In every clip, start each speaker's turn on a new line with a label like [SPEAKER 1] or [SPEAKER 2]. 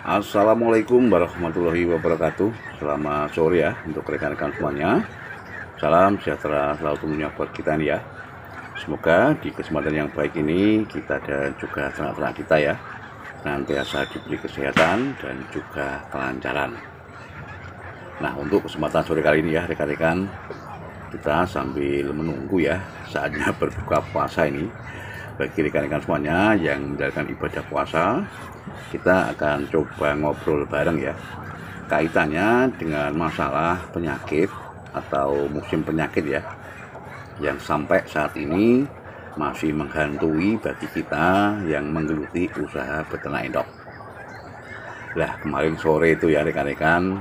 [SPEAKER 1] Assalamualaikum warahmatullahi wabarakatuh. Selamat sore ya untuk rekan-rekan semuanya. Salam sejahtera selalu tentunya buat kita nih ya. Semoga di kesempatan yang baik ini kita dan juga ternak-ternak kita ya senantiasa diberi kesehatan dan juga kelancaran. Nah, untuk kesempatan sore kali ini ya rekan-rekan, kita sambil menunggu ya saatnya berbuka puasa ini. Bagi rekan-rekan semuanya yang menjalankan ibadah puasa, kita akan coba ngobrol bareng ya kaitannya dengan masalah penyakit atau musim penyakit ya yang sampai saat ini masih menghantui bagi kita yang menggeluti usaha beternak endok. Lah, kemarin sore itu ya rekan-rekan,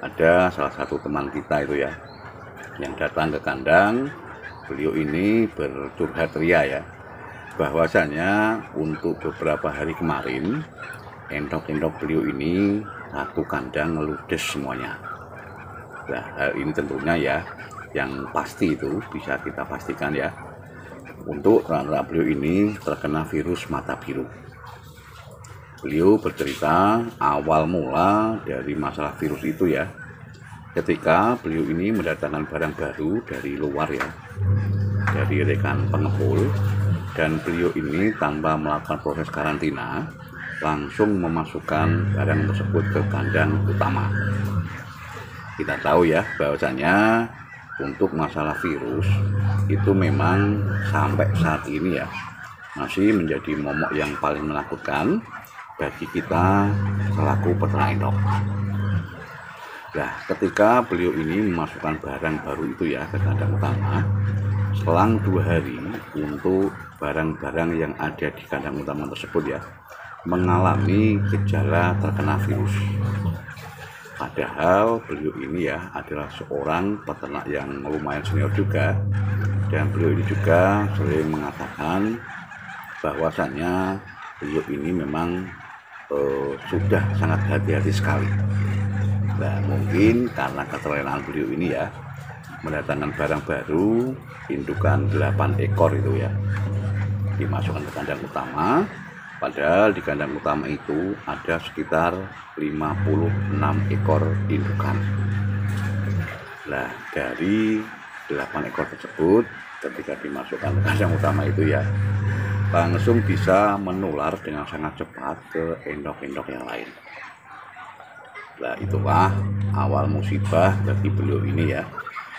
[SPEAKER 1] ada salah satu teman kita itu ya yang datang ke kandang. Beliau ini bercurhat ria ya, bahwasanya untuk beberapa hari kemarin endok-endok beliau ini satu kandang ngeludes semuanya. Nah, hal ini tentunya ya yang pasti itu bisa kita pastikan ya, untuk ternak beliau ini terkena virus mata biru. Beliau bercerita awal mula dari masalah virus itu ya, ketika beliau ini mendatangkan barang baru dari luar ya, dari rekan pengepul, dan beliau ini tanpa melakukan proses karantina langsung memasukkan barang tersebut ke kandang utama. Kita tahu ya bahwasanya untuk masalah virus itu memang sampai saat ini ya masih menjadi momok yang paling menakutkan bagi kita selaku peternak endok. Nah, ketika beliau ini memasukkan barang baru itu ya ke kandang utama, selang 2 hari untuk barang-barang yang ada di kandang utama tersebut ya mengalami gejala terkena virus. Padahal beliau ini ya adalah seorang peternak yang lumayan senior juga, dan beliau ini juga sering mengatakan bahwasannya beliau ini memang sudah sangat hati-hati sekali. Nah, mungkin karena keterlelaan beliau ini ya mendatangkan barang baru indukan 8 ekor itu ya dimasukkan ke kandang utama, padahal di kandang utama itu ada sekitar 56 ekor indukan. Nah, dari 8 ekor tersebut ketika dimasukkan ke kandang utama itu ya langsung bisa menular dengan sangat cepat ke endok-endok yang lain. Nah, itulah awal musibah bagi beliau ini ya,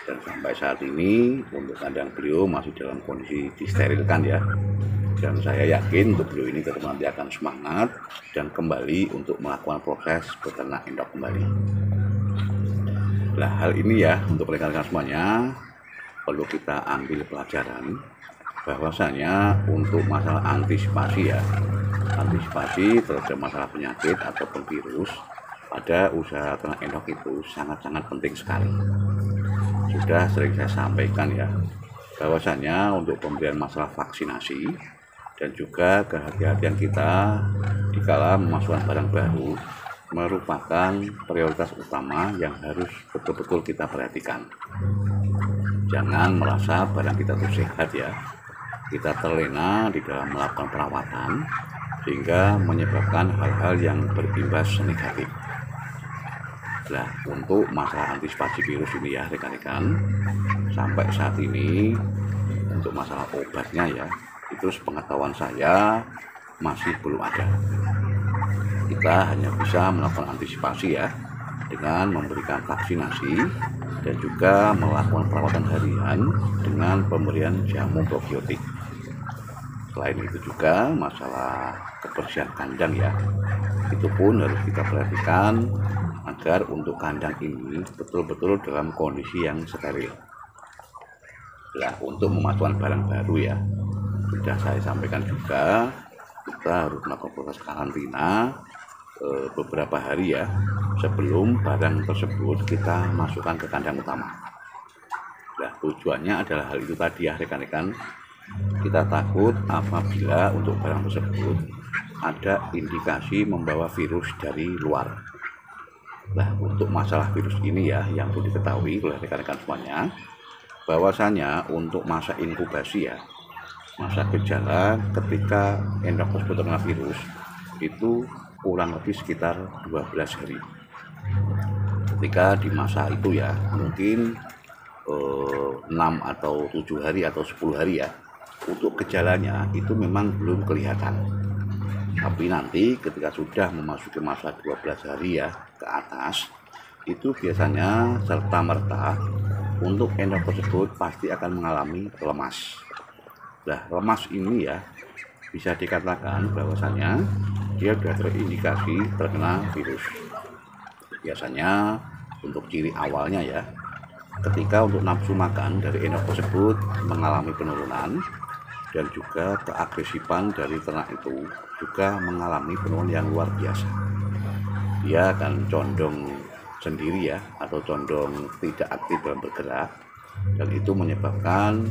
[SPEAKER 1] dan sampai saat ini untuk kandang beliau masih dalam kondisi disterilkan ya, dan saya yakin untuk beliau ini tetap nanti akan semangat dan kembali untuk melakukan proses beternak endok kembali. Nah, hal ini ya untuk rekan-rekan semuanya perlu kita ambil pelajaran bahwasanya untuk masalah antisipasi ya, antisipasi terhadap masalah penyakit ataupun virus pada usaha ternak endok itu sangat-sangat penting sekali. Sudah sering saya sampaikan ya bahwasanya untuk pemberian masalah vaksinasi dan juga kehati-hatian kita dikala memasukkan barang baru merupakan prioritas utama yang harus betul-betul kita perhatikan. Jangan merasa barang kita itu sehat ya, kita terlena di dalam melakukan perawatan sehingga menyebabkan hal-hal yang berimbas negatif. Nah, untuk masalah antisipasi virus ini ya rekan-rekan, sampai saat ini untuk masalah obatnya ya itu sepengetahuan saya masih belum ada. Kita hanya bisa melakukan antisipasi ya dengan memberikan vaksinasi dan juga melakukan perawatan harian dengan pemberian jamu probiotik. Selain itu juga masalah kebersihan kandang ya, itu pun harus kita perhatikan agar untuk kandang ini betul-betul dalam kondisi yang steril. Nah, untuk memasukkan barang baru ya sudah saya sampaikan juga, kita harus melakukan proses karantina beberapa hari ya sebelum barang tersebut kita masukkan ke kandang utama. Nah, tujuannya adalah hal itu tadi ya rekan-rekan, kita takut apabila untuk barang tersebut ada indikasi membawa virus dari luar. Nah, untuk masalah virus ini ya yang perlu diketahui oleh rekan-rekan semuanya bahwasanya untuk masa inkubasi ya, masa gejala ketika endok tersebut terkena virus itu kurang lebih sekitar 12 hari. Ketika di masa itu ya, mungkin 6 atau 7 hari atau 10 hari ya, untuk gejalanya itu memang belum kelihatan. Tapi nanti ketika sudah memasuki masa 12 hari ya ke atas, itu biasanya serta-merta untuk endok tersebut pasti akan mengalami lemas. Nah, lemas ini ya bisa dikatakan bahwasanya dia sudah terindikasi terkena virus. Biasanya untuk ciri awalnya ya, ketika untuk nafsu makan dari endok tersebut mengalami penurunan, dan juga keagresifan dari ternak itu juga mengalami penurunan yang luar biasa. Dia akan condong sendiri ya, atau condong tidak aktif dalam bergerak, dan itu menyebabkan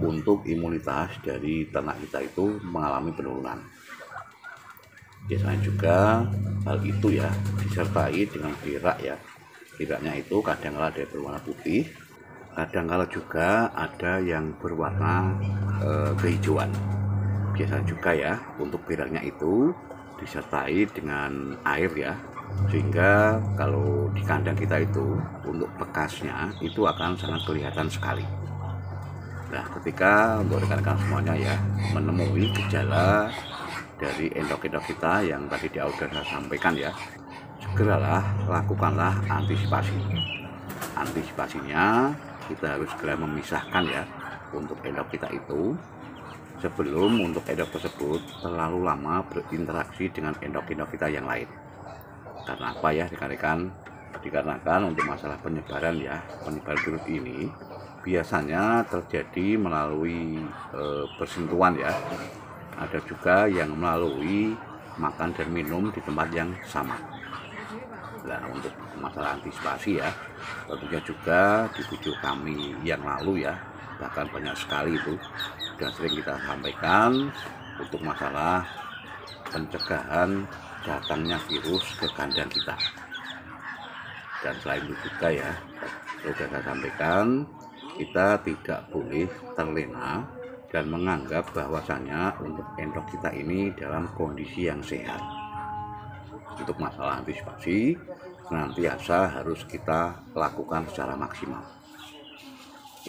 [SPEAKER 1] untuk imunitas dari ternak kita itu mengalami penurunan. Biasanya juga hal itu ya disertai dengan gerak ya. Geraknya itu kadang-kala ada berwarna putih, kadang-kala juga ada yang berwarna kehijauan. Biasanya juga ya untuk geraknya itu disertai dengan air ya, sehingga kalau di kandang kita itu untuk bekasnya itu akan sangat kelihatan sekali. Nah, ketika untuk rekan-rekan semuanya ya menemui gejala dari endok-endok kita yang tadi di awal saya sampaikan ya, segeralah lakukanlah antisipasi. Antisipasinya kita harus segera memisahkan ya untuk endok kita itu sebelum untuk endok tersebut terlalu lama berinteraksi dengan endok-endok kita yang lain. Karena apa ya rekan-rekan? Dikarenakan untuk masalah penyebaran ya, penyebaran virus ini biasanya terjadi melalui bersentuhan ya. Ada juga yang melalui makan dan minum di tempat yang sama. Nah, untuk masalah antisipasi ya, tentunya juga di video kami yang lalu ya, bahkan banyak sekali itu sudah sering kita sampaikan untuk masalah pencegahan datangnya virus ke kandang kita. Dan selain itu juga ya, sudah saya sampaikan, kita tidak boleh terlena dan menganggap bahwasanya untuk endok kita ini dalam kondisi yang sehat. Untuk masalah antisipasi senantiasa harus kita lakukan secara maksimal.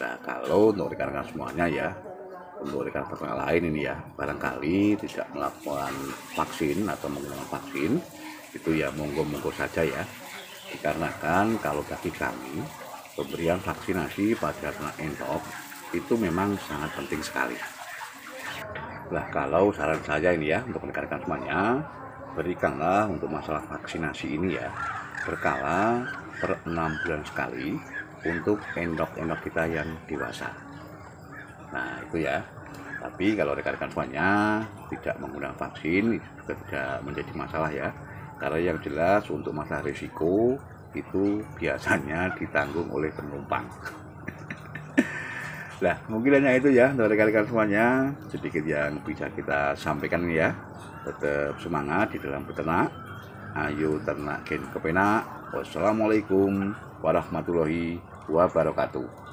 [SPEAKER 1] Nah, kalau untuk rekan-rekan semuanya ya, untuk rekan peternak lain ini ya, barangkali tidak melakukan vaksin atau menggunakan vaksin, itu ya monggo-monggo saja ya. Dikarenakan kalau bagi kami pemberian vaksinasi pada ternak endok itu memang sangat penting sekali. Nah, kalau saran saya ini ya untuk rekan-rekan semuanya, berikanlah untuk masalah vaksinasi ini ya berkala per 6 bulan sekali untuk endok-endok kita yang dewasa. Nah, itu ya. Tapi kalau rekan-rekan semuanya tidak menggunakan vaksin itu juga tidak menjadi masalah ya. Karena yang jelas untuk masalah risiko itu biasanya ditanggung oleh penumpang. Nah, mungkin hanya itu ya untuk rekan-rekan semuanya, sedikit yang bisa kita sampaikan ya. Tetap semangat di dalam beternak. Ayo ternak gen kepenak. Wassalamualaikum warahmatullahi wabarakatuh.